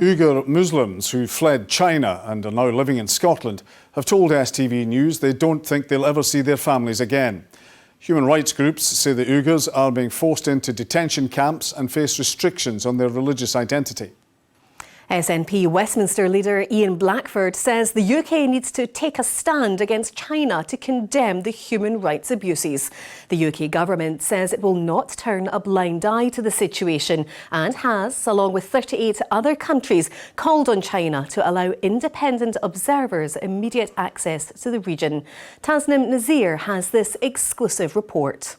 Uyghur Muslims who fled China and are now living in Scotland have told STV News they don't think they'll ever see their families again. Human rights groups say the Uyghurs are being forced into detention camps and face restrictions on their religious identity. SNP Westminster leader Ian Blackford says the UK needs to take a stand against China to condemn the human rights abuses. The UK government says it will not turn a blind eye to the situation and has, along with 38 other countries, called on China to allow independent observers immediate access to the region. Tasnim Nazir has this exclusive report.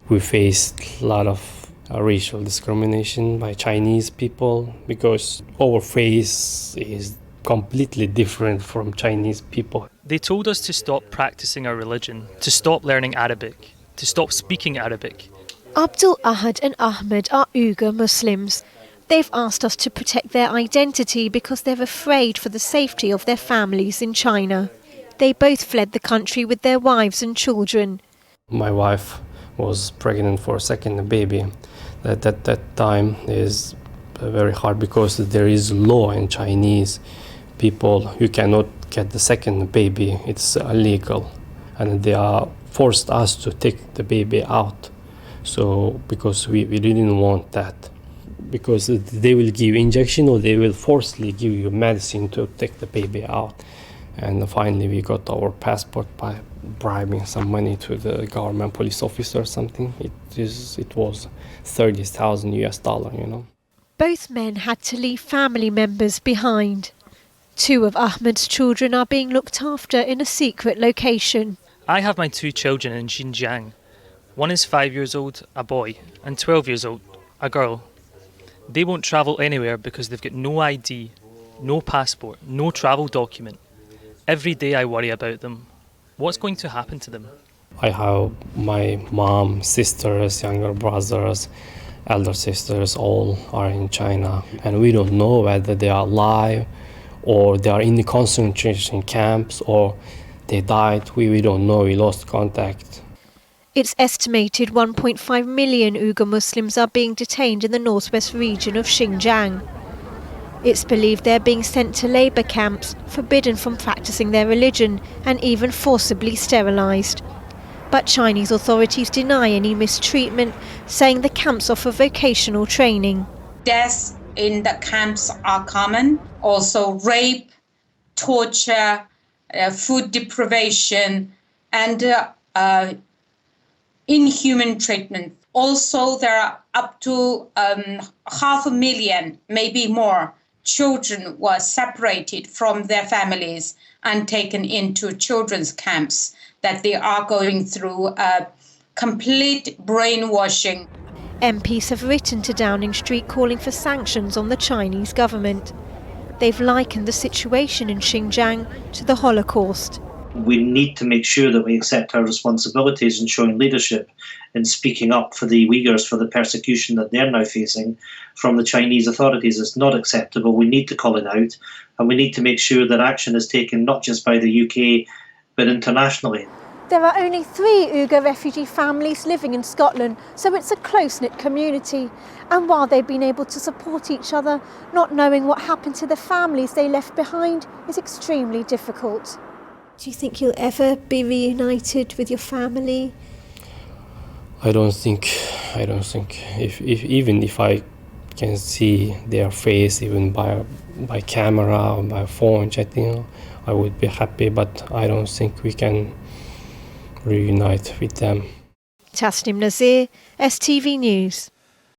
We faced a lot of racial discrimination by Chinese people because our face is completely different from Chinese people. They told us to stop practicing our religion, to stop learning Arabic, to stop speaking Arabic. Abdul Ahad and Ahmed are Uyghur Muslims. They've asked us to protect their identity because they're afraid for the safety of their families in China. They both fled the country with their wives and children. My wife was pregnant for a second baby. At that time is very hard because there is law in Chinese people. You cannot get the second baby, it's illegal. And they are forced us to take the baby out. So because we didn't want that. Because they will give injection or they will forcibly give you medicine to take the baby out. And finally we got our passport by bribing some money to the government police officer or something. It was $30,000 you know. Both men had to leave family members behind. 2 of Ahmed's children are being looked after in a secret location. I have my 2 children in Xinjiang. One is 5 years old, a boy, and 12 years old, a girl. They won't travel anywhere because they've got no ID, no passport, no travel document. Every day I worry about them. What's going to happen to them? I have my mom, sisters, younger brothers, elder sisters, all are in China. And we don't know whether they are alive or they are in the concentration camps or they died. We don't know, we lost contact. It's estimated 1.5 million Uyghur Muslims are being detained in the northwest region of Xinjiang. It's believed they're being sent to labour camps, forbidden from practising their religion and even forcibly sterilised. But Chinese authorities deny any mistreatment, saying the camps offer vocational training. Deaths in the camps are common. Also rape, torture, food deprivation and inhuman treatment. Also there are up to 500,000, maybe more, children were separated from their families and taken into children's camps, that they are going through complete brainwashing. MPs have written to Downing Street calling for sanctions on the Chinese government. They've likened the situation in Xinjiang to the Holocaust. We need to make sure that we accept our responsibilities in showing leadership in speaking up for the Uyghurs, for the persecution that they're now facing from the Chinese authorities. It's not acceptable. We need to call it out, and we need to make sure that action is taken not just by the UK but internationally. There are only 3 Uyghur refugee families living in Scotland, so it's a close-knit community. And while they've been able to support each other, not knowing what happened to the families they left behind is extremely difficult. Do you think you'll ever be reunited with your family? I don't think. Even if I can see their face, even by camera or by phone chatting, I would be happy. But I don't think we can reunite with them. Tasnim Nazir, STV News.